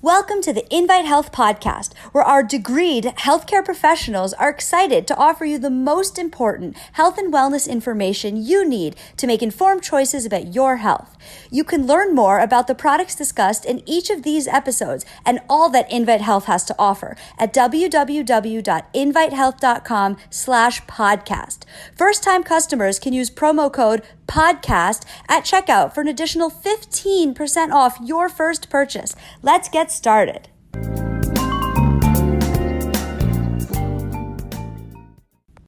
Welcome to the Invite Health podcast, where our degreed healthcare professionals are excited to offer you the most important health and wellness information you need to make informed choices about your health. You can learn more about the products discussed in each of these episodes and all that Invite Health has to offer at www.invitehealth.com/podcast. First-time customers can use promo code podcast at checkout for an additional 15% off your first purchase. Let's get started.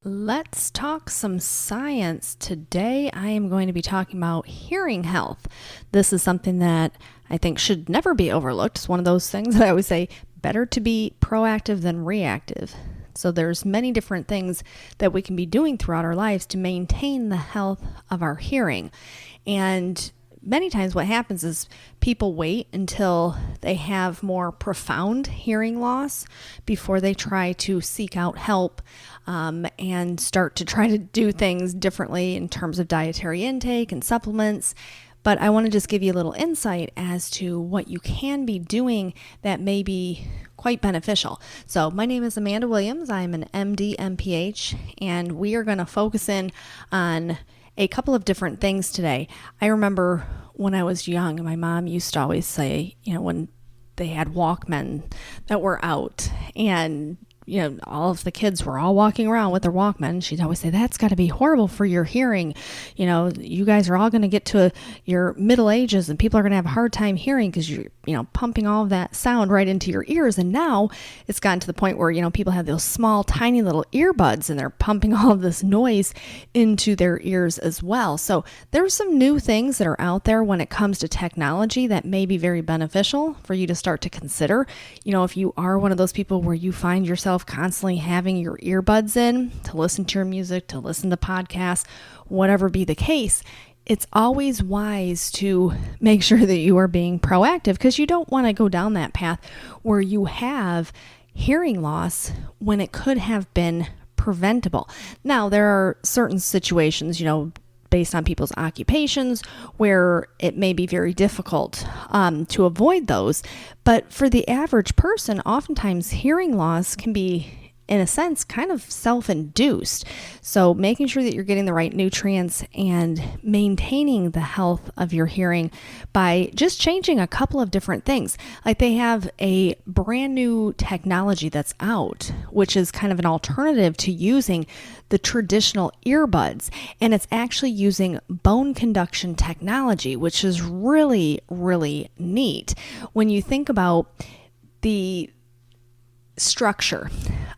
Let's talk some science. Today I am going to be talking about hearing health. This is something that I think should never be overlooked. It's one of those things that I always say, better to be proactive than reactive. So there's many different things that we can be doing throughout our lives to maintain the health of our hearing. And many times what happens is people wait until they have more profound hearing loss before they try to seek out help and start to try to do things differently in terms of dietary intake and supplements. But I want to just give you a little insight as to what you can be doing that may be quite beneficial. So my name is Amanda Williams. I am an MD, MPH, and we are going to focus in on a couple of different things today. I remember when I was young, my mom used to always say, when they had Walkmen that were out and all of the kids were all walking around with their Walkman, she'd always say, that's got to be horrible for your hearing. You guys are all going to get to your middle ages and people are going to have a hard time hearing because you're, pumping all of that sound right into your ears. And now it's gotten to the point where, people have those small, tiny little earbuds and they're pumping all of this noise into their ears as well. So there's some new things that are out there when it comes to technology that may be very beneficial for you to start to consider. If you are one of those people where you find yourself constantly having your earbuds in to listen to your music, to listen to podcasts, whatever be the case, it's always wise to make sure that you are being proactive because you don't want to go down that path where you have hearing loss when it could have been preventable. Now, there are certain situations, based on people's occupations where it may be very difficult to avoid those. But for the average person, oftentimes hearing loss can be, in a sense, kind of self-induced. So making sure that you're getting the right nutrients and maintaining the health of your hearing by just changing a couple of different things. Like they have a brand new technology that's out, which is kind of an alternative to using the traditional earbuds. And it's actually using bone conduction technology, which is really, really neat. When you think about the structure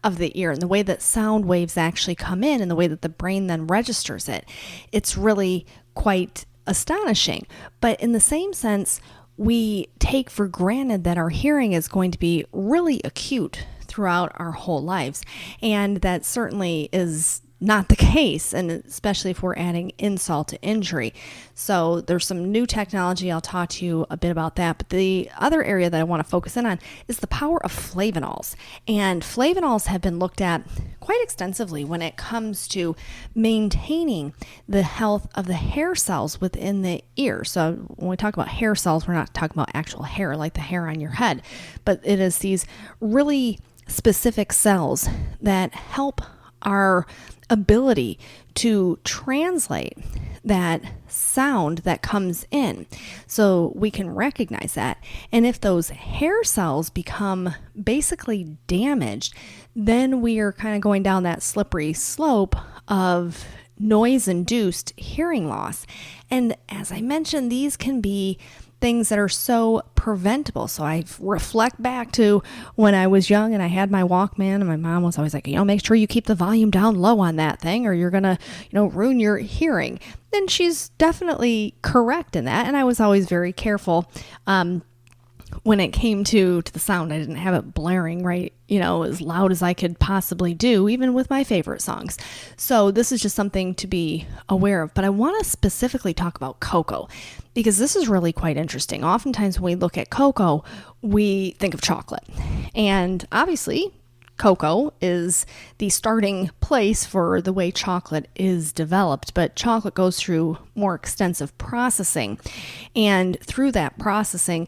of the ear and the way that sound waves actually come in and the way that the brain then registers it, it's really quite astonishing. But in the same sense, we take for granted that our hearing is going to be really acute throughout our whole lives. And that certainly is not the case, and especially if we're adding insult to injury. So there's some new technology. I'll talk to you a bit about that. But the other area that I want to focus in on is the power of Flavanols. And Flavanols have been looked at quite extensively when it comes to maintaining the health of the hair cells within the ear. So when we talk about hair cells, we're not talking about actual hair like the hair on your head, but it is these really specific cells that help our ability to translate that sound that comes in so we can recognize that. And if those hair cells become basically damaged, then we are kind of going down that slippery slope of noise-induced hearing loss. And as I mentioned, these can be things that are so preventable. So I reflect back to when I was young and I had my Walkman and my mom was always like, make sure you keep the volume down low on that thing or you're going to, ruin your hearing. And she's definitely correct in that. And I was always very careful when it came to the sound. I didn't have it blaring right, as loud as I could possibly do, even with my favorite songs. So this is just something to be aware of. But I want to specifically talk about cocoa because this is really quite interesting. Oftentimes when we look at cocoa, we think of chocolate. And obviously, cocoa is the starting place for the way chocolate is developed, but chocolate goes through more extensive processing. And through that processing,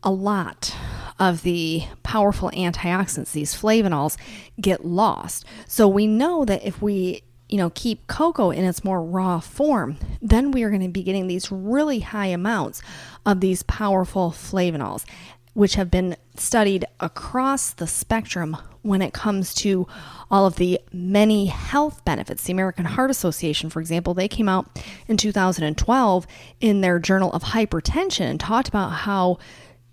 a lot of the powerful antioxidants, these flavanols, get lost. So we know that if we keep cocoa in its more raw form, then we are going to be getting these really high amounts of these powerful flavanols, which have been studied across the spectrum when it comes to all of the many health benefits. The American Heart Association, for example, they came out in 2012 in their Journal of Hypertension and talked about how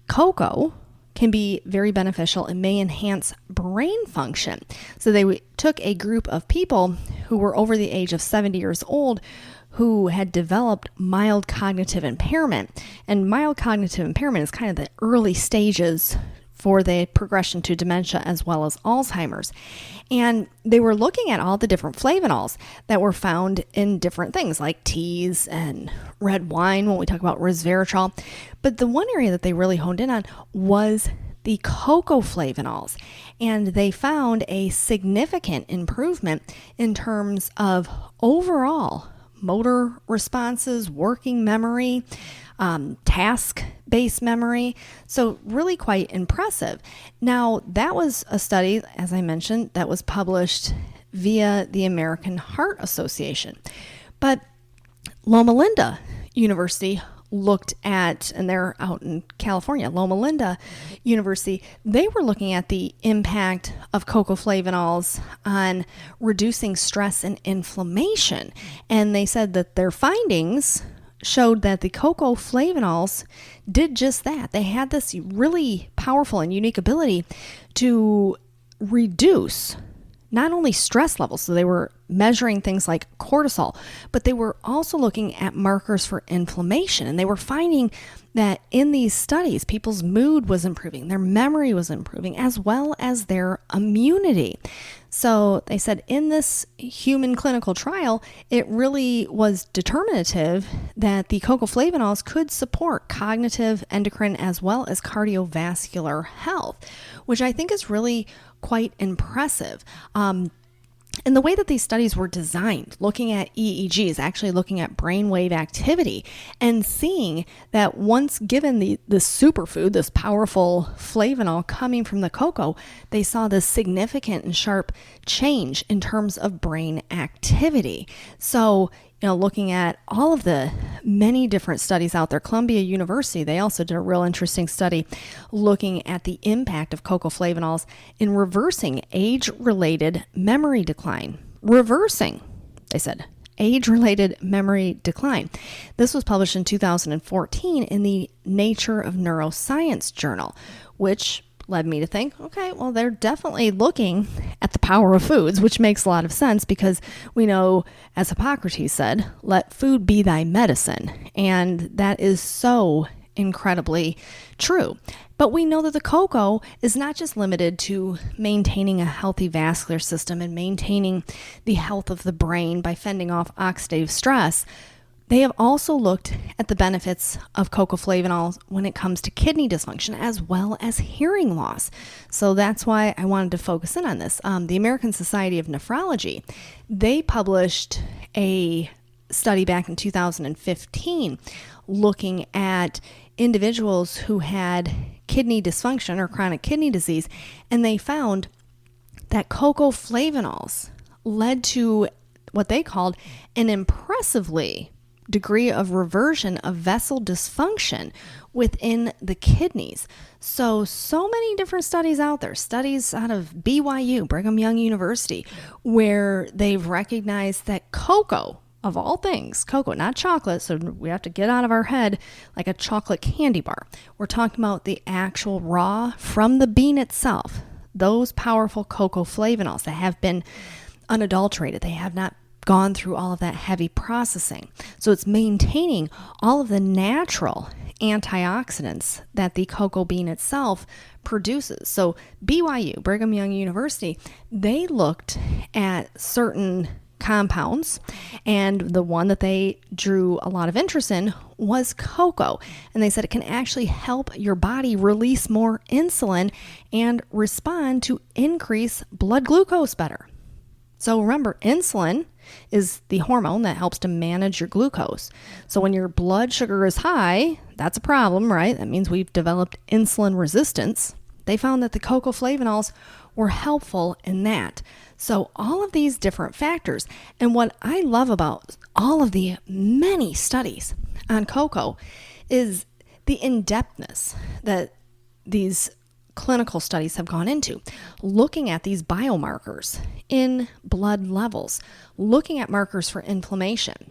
cocoa can be very beneficial and may enhance brain function. So they took a group of people who were over the age of 70 years old who had developed mild cognitive impairment. And mild cognitive impairment is kind of the early stages for the progression to dementia as well as Alzheimer's. And they were looking at all the different flavanols that were found in different things like teas and red wine when we talk about resveratrol. But the one area that they really honed in on was the cocoa flavanols. And they found a significant improvement in terms of overall motor responses, working memory, task-based memory. So really quite impressive. Now, that was a study, as I mentioned, that was published via the American Heart Association. But Loma Linda University looked at, and they're out in California, Loma Linda University, they were looking at the impact of cocoa flavanols on reducing stress and inflammation. And they said that their findings showed that the cocoa flavanols did just that. They had this really powerful and unique ability to reduce not only stress levels, so they were measuring things like cortisol, but they were also looking at markers for inflammation. And they were finding that in these studies, people's mood was improving, their memory was improving, as well as their immunity. So they said in this human clinical trial, it really was determinative that the cocoa flavanols could support cognitive, endocrine, as well as cardiovascular health, which I think is really quite impressive. And the way that these studies were designed, looking at EEGs, actually looking at brainwave activity, and seeing that once given the superfood, this powerful flavanol coming from the cocoa, they saw this significant and sharp change in terms of brain activity. So, looking at all of the many different studies out there, Columbia University, they also did a real interesting study looking at the impact of cocoa flavanols in reversing age-related memory decline. Reversing, they said, age-related memory decline. This was published in 2014 in the Nature of Neuroscience journal, which led me to think, okay, well, they're definitely looking at the power of foods, which makes a lot of sense because we know, as Hippocrates said, let food be thy medicine. And that is so incredibly true. But we know that the cocoa is not just limited to maintaining a healthy vascular system and maintaining the health of the brain by fending off oxidative stress. They have also looked at the benefits of cocoa flavanols when it comes to kidney dysfunction as well as hearing loss. So that's why I wanted to focus in on this. The American Society of Nephrology, they published a study back in 2015 looking at individuals who had kidney dysfunction or chronic kidney disease, and they found that cocoa flavanols led to what they called an impressively degree of reversion of vessel dysfunction within the kidneys. So many different studies out there, studies out of BYU, Brigham Young University, where they've recognized that cocoa, of all things, cocoa, not chocolate, so we have to get out of our head like a chocolate candy bar. We're talking about the actual raw from the bean itself, those powerful cocoa flavanols that have been unadulterated. They have not gone through all of that heavy processing. So it's maintaining all of the natural antioxidants that the cocoa bean itself produces. So BYU, Brigham Young University, they looked at certain compounds, and the one that they drew a lot of interest in was cocoa. And they said it can actually help your body release more insulin and respond to increase blood glucose better. So remember, insulin is the hormone that helps to manage your glucose. So when your blood sugar is high, that's a problem, right? That means we've developed insulin resistance. They found that the cocoa flavanols were helpful in that. So all of these different factors. And what I love about all of the many studies on cocoa is the in-depthness that these clinical studies have gone into, looking at these biomarkers in blood levels, looking at markers for inflammation,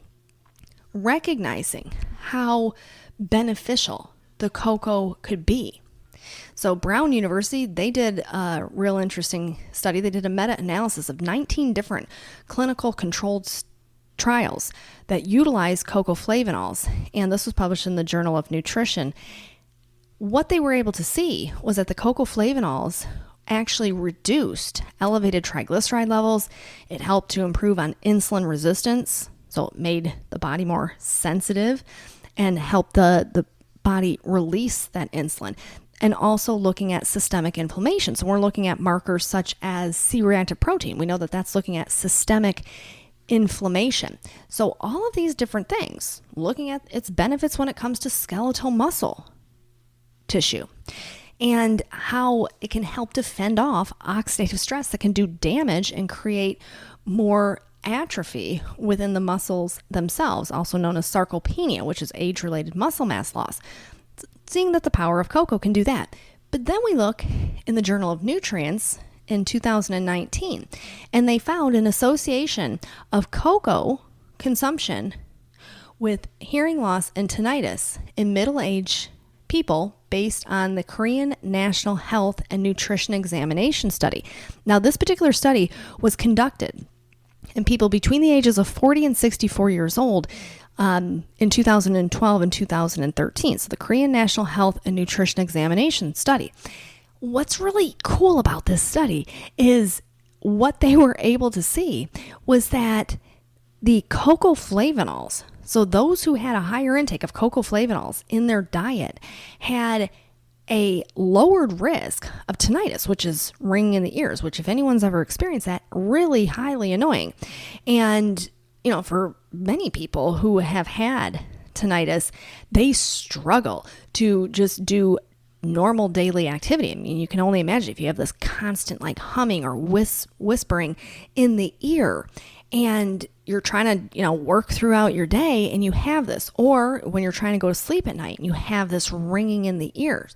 recognizing how beneficial the cocoa could be. So Brown University, they did a real interesting study. They did a meta-analysis of 19 different clinical controlled trials that utilized cocoa flavanols, and this was published in the Journal of Nutrition. What they were able to see was that the cocoa flavanols actually reduced elevated triglyceride levels. It helped to improve on insulin resistance, so it made the body more sensitive and helped the body release that insulin. And also looking at systemic inflammation. So we're looking at markers such as C-reactive protein. We know that that's looking at systemic inflammation. So all of these different things, looking at its benefits when it comes to skeletal muscle tissue and how it can help to fend off oxidative stress that can do damage and create more atrophy within the muscles themselves, also known as sarcopenia, which is age-related muscle mass loss. Seeing that the power of cocoa can do that. But then we look in the Journal of Nutrients in 2019, and they found an association of cocoa consumption with hearing loss and tinnitus in middle-aged people based on the Korean National Health and Nutrition Examination Study. Now, this particular study was conducted in people between the ages of 40 and 64 years old in 2012 and 2013. So the Korean National Health and Nutrition Examination Study. What's really cool about this study is what they were able to see was that the cocoa flavanols, so those who had a higher intake of cocoa flavanols in their diet, had a lowered risk of tinnitus, which is ringing in the ears, which if anyone's ever experienced that, really highly annoying. And, you know, for many people who have had tinnitus, they struggle to just do normal daily activity. I mean, you can only imagine if you have this constant like humming or whispering in the ear, and you're trying to, work throughout your day and you have this, or when you're trying to go to sleep at night and you have this ringing in the ears.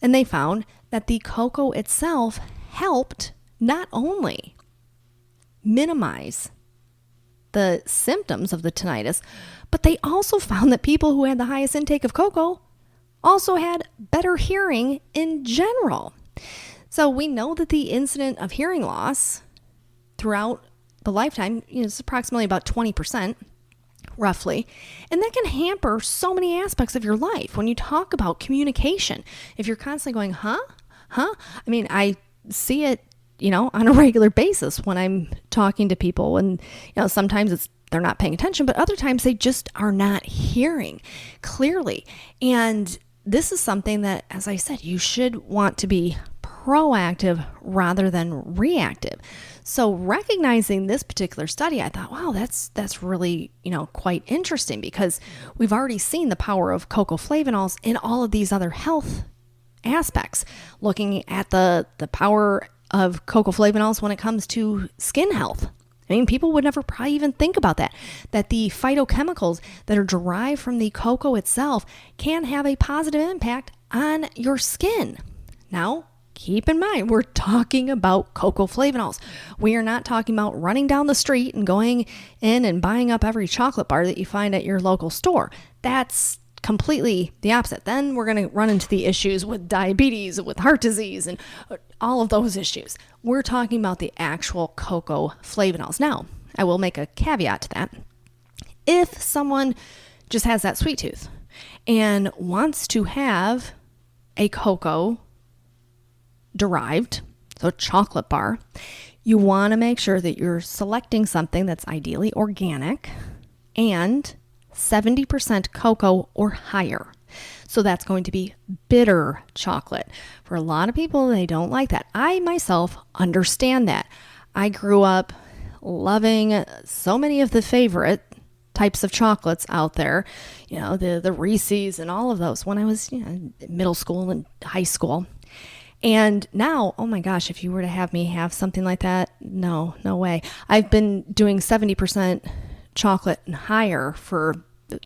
And they found that the cocoa itself helped not only minimize the symptoms of the tinnitus, but they also found that people who had the highest intake of cocoa also had better hearing in general. So we know that the incidence of hearing loss throughout the lifetime is approximately about 20%, roughly. And that can hamper so many aspects of your life. When you talk about communication, if you're constantly going, huh? I mean, I see it, on a regular basis when I'm talking to people, and, sometimes they're not paying attention, but other times they just are not hearing clearly. And this is something that, as I said, you should want to be proactive rather than reactive. So recognizing this particular study, I thought, wow, that's really, quite interesting, because we've already seen the power of cocoa flavanols in all of these other health aspects, looking at the power of cocoa flavanols when it comes to skin health. I mean, people would never probably even think about that the phytochemicals that are derived from the cocoa itself can have a positive impact on your skin. Now, keep in mind, we're talking about cocoa flavanols. We are not talking about running down the street and going in and buying up every chocolate bar that you find at your local store. That's completely the opposite. Then we're going to run into the issues with diabetes, with heart disease, and all of those issues. We're talking about the actual cocoa flavanols. Now, I will make a caveat to that. If someone just has that sweet tooth and wants to have a cocoa derived, so chocolate bar, you want to make sure that you're selecting something that's ideally organic and 70% cocoa or higher. So that's going to be bitter chocolate. For a lot of people, they don't like that. I myself understand that. I grew up loving so many of the favorite types of chocolates out there, the Reese's and all of those when I was in middle school and high school. And now, oh my gosh, if you were to have me have something like that, no way. I've been doing 70% chocolate and higher for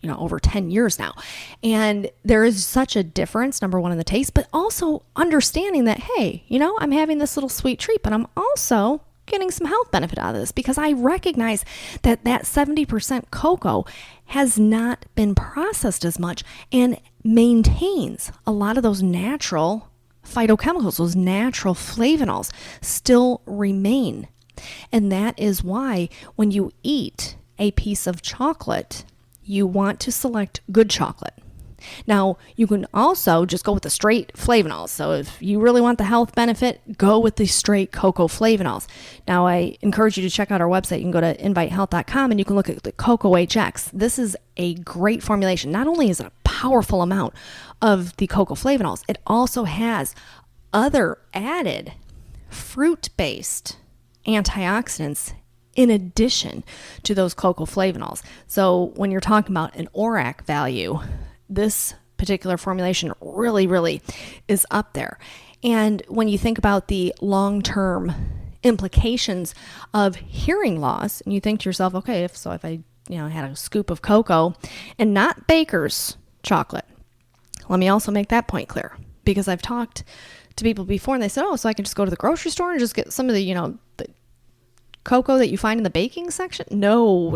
over 10 years now. And there is such a difference, number one, in the taste, but also understanding that, hey, I'm having this little sweet treat, but I'm also getting some health benefit out of this because I recognize that 70% cocoa has not been processed as much and maintains a lot of those natural phytochemicals, those natural flavanols still remain. And that is why when you eat a piece of chocolate, you want to select good chocolate. Now, you can also just go with the straight Flavanols. So if you really want the health benefit, go with the straight cocoa Flavanols. Now, I encourage you to check out our website. You can go to invitehealth.com and you can look at the Cocoa HX. This is a great formulation. Not only is it a powerful amount of the cocoa Flavanols, it also has other added fruit-based antioxidants in addition to those cocoa Flavanols. So when you're talking about an ORAC value, this particular formulation really is up there. And when you think about the long-term implications of hearing loss, and you think to yourself, okay, if I had a scoop of cocoa and not baker's chocolate, let me also make that point clear, because I've talked to people before and they said, so I can just go to the grocery store and just get some of the, the cocoa that you find in the baking section? No,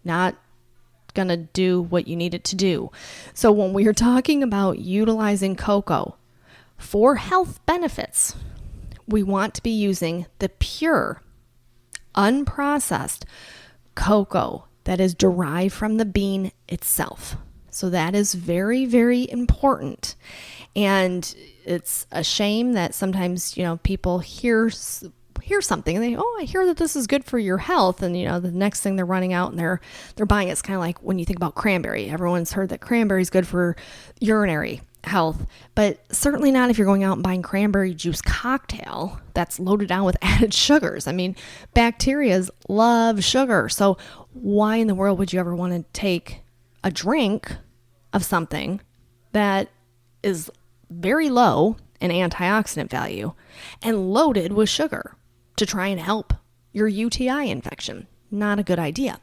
not gonna do what you need it to do. So when we are talking about utilizing cocoa for health benefits, we want to be using the pure, unprocessed cocoa that is derived from the bean itself. So that is very important. And it's a shame that sometimes, people hear something and I hear that this is good for your health, and the next thing they're running out and they're buying it. It's kind of like when you think about cranberry. Everyone's heard that cranberry is good for urinary health, but certainly not if you're going out and buying cranberry juice cocktail that's loaded down with added sugars. I mean, bacteria love sugar, so why in the world would you ever want to take a drink of something that is very low in antioxidant value and loaded with sugar to try and help your UTI infection? Not a good idea.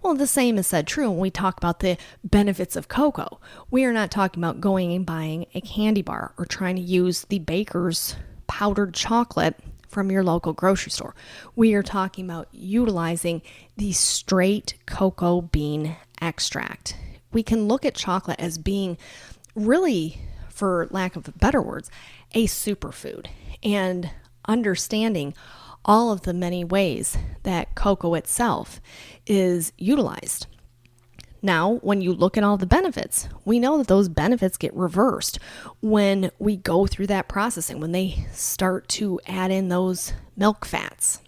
Well, the same is said true when we talk about the benefits of cocoa. We are not talking about going and buying a candy bar or trying to use the baker's powdered chocolate from your local grocery store. We are talking about utilizing the straight cocoa bean extract. We can look at chocolate as being really, for lack of better words, a superfood, and understanding all of the many ways that cocoa itself is utilized. Now, when you look at all the benefits, we know that those benefits get reversed when we go through that processing, when they start to add in those milk fats.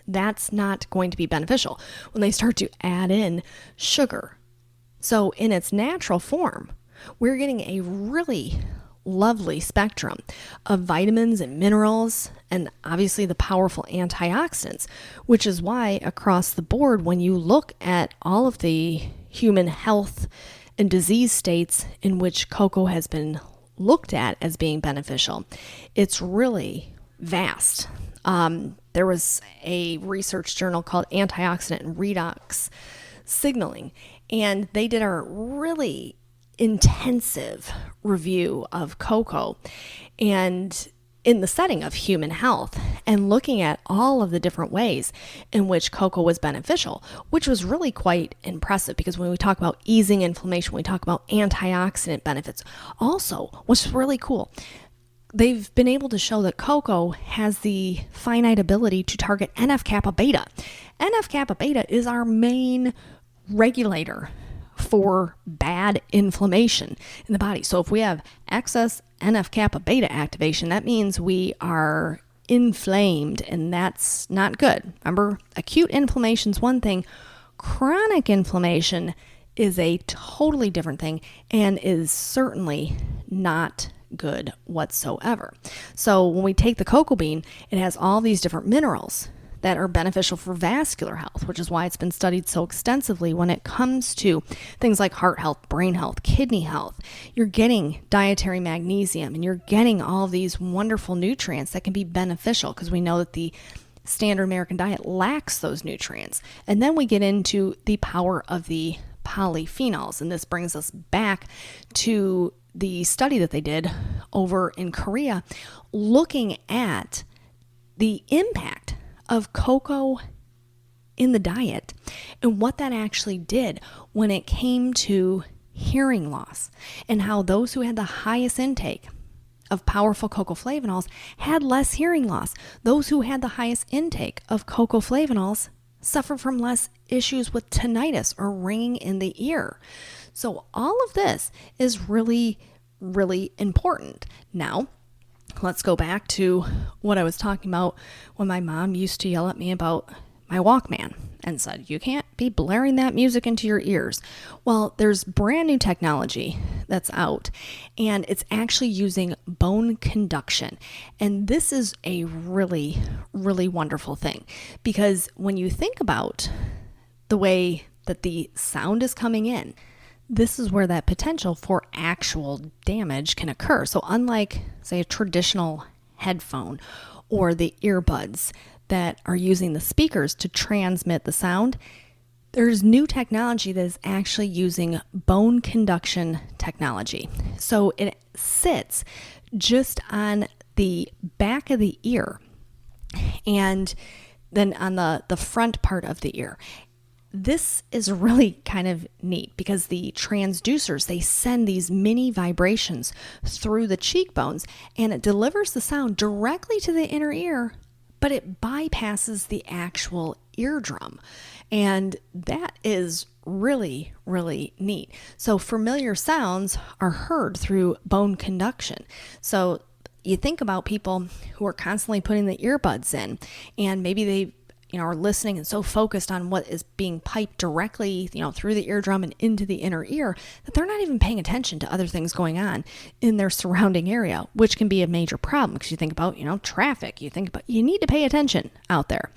That's not going to be beneficial when they start to add in sugar. So in its natural form, we're getting a really lovely spectrum of vitamins and minerals, and obviously the powerful antioxidants, which is why across the board, when you look at all of the human health and disease states in which cocoa has been looked at as being beneficial, it's really vast. There was a research journal called Antioxidant and Redox Signaling, and they did a really intensive review of cocoa and in the setting of human health, and looking at all of the different ways in which cocoa was beneficial, which was really quite impressive, because when we talk about easing inflammation, we talk about antioxidant benefits. Also, what's really cool, they've been able to show that cocoa has the finite ability to target NF-kappa beta. NF-kappa beta is our main regulator for bad inflammation in the body. So if we have excess NF-kappa beta activation, that means we are inflamed, and that's not good. Remember, acute inflammation is one thing. Chronic inflammation is a totally different thing and is certainly not good whatsoever. So when we take the cocoa bean, it has all these different minerals that are beneficial for vascular health, which is why it's been studied so extensively when it comes to things like heart health, brain health, kidney health. You're getting dietary magnesium and you're getting all these wonderful nutrients that can be beneficial, because we know that the standard American diet lacks those nutrients. And then we get into the power of the polyphenols. And this brings us back to the study that they did over in Korea, looking at the impact of cocoa in the diet and what that actually did when it came to hearing loss, and how those who had the highest intake of powerful cocoa flavanols had less hearing loss. Those who had the highest intake of cocoa flavanols suffered from less issues with tinnitus or ringing in the ear. So all of this is really, really important. Now, let's go back to what I was talking about when my mom used to yell at me about my Walkman and said, you can't be blaring that music into your ears. Well, there's brand new technology that's out, and it's actually using bone conduction. And this is a really, really wonderful thing, because when you think about the way that the sound is coming in, this is where that potential for actual damage can occur. So unlike, say, a traditional headphone or the earbuds that are using the speakers to transmit the sound, there's new technology that is actually using bone conduction technology. So it sits just on the back of the ear and then on the front part of the ear. This is really kind of neat because the transducers, they send these mini vibrations through the cheekbones, and it delivers the sound directly to the inner ear, but it bypasses the actual eardrum. And that is really, really neat. So familiar sounds are heard through bone conduction. So you think about people who are constantly putting the earbuds in, and maybe they are listening and so focused on what is being piped directly, through the eardrum and into the inner ear, that they're not even paying attention to other things going on in their surrounding area, which can be a major problem because you think about, traffic, you need to pay attention out there.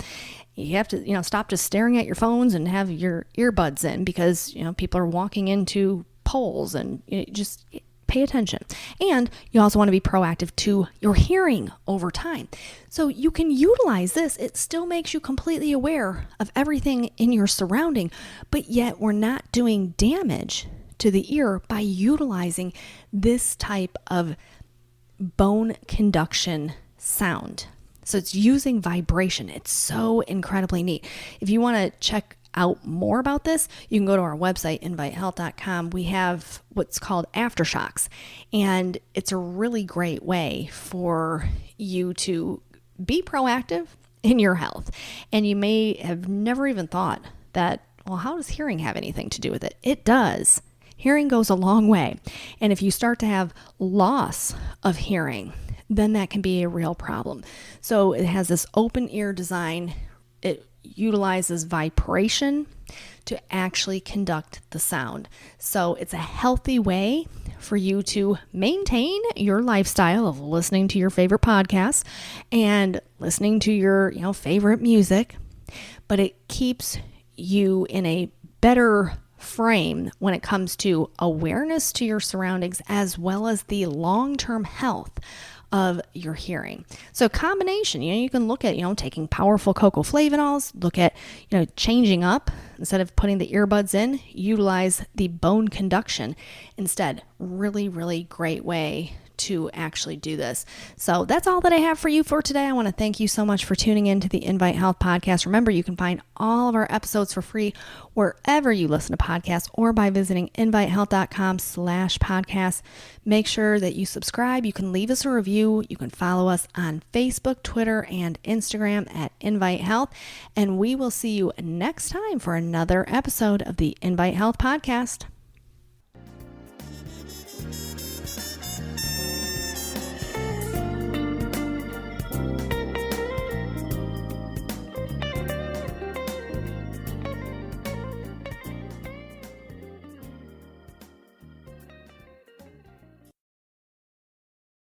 You have to, stop just staring at your phones and have your earbuds in because, people are walking into poles, and just pay attention. And you also want to be proactive to your hearing over time. So you can utilize this. It still makes you completely aware of everything in your surrounding, but yet we're not doing damage to the ear by utilizing this type of bone conduction sound. So it's using vibration. It's so incredibly neat. If you want to check out more about this, you can go to our website, invitehealth.com. We have what's called aftershocks, and it's a really great way for you to be proactive in your health. And you may have never even thought that, well, how does hearing have anything to do with it? It does. Hearing goes a long way. And if you start to have loss of hearing, then that can be a real problem. So it has this open ear design. It utilizes vibration to actually conduct the sound. So it's a healthy way for you to maintain your lifestyle of listening to your favorite podcasts and listening to your, favorite music, but it keeps you in a better frame when it comes to awareness to your surroundings as well as the long-term health of your hearing. So combination, you can look at, taking powerful cocoa flavanols, look at, changing up. Instead of putting the earbuds in, utilize the bone conduction instead. Really, really great way to actually do this. So that's all that I have for you for today. I want to thank you so much for tuning in to the Invite Health podcast. Remember, you can find all of our episodes for free wherever you listen to podcasts or by visiting invitehealth.com/podcast. Make sure that you subscribe. You can leave us a review. You can follow us on Facebook, Twitter, and Instagram at Invite Health. And we will see you next time for another episode of the Invite Health podcast.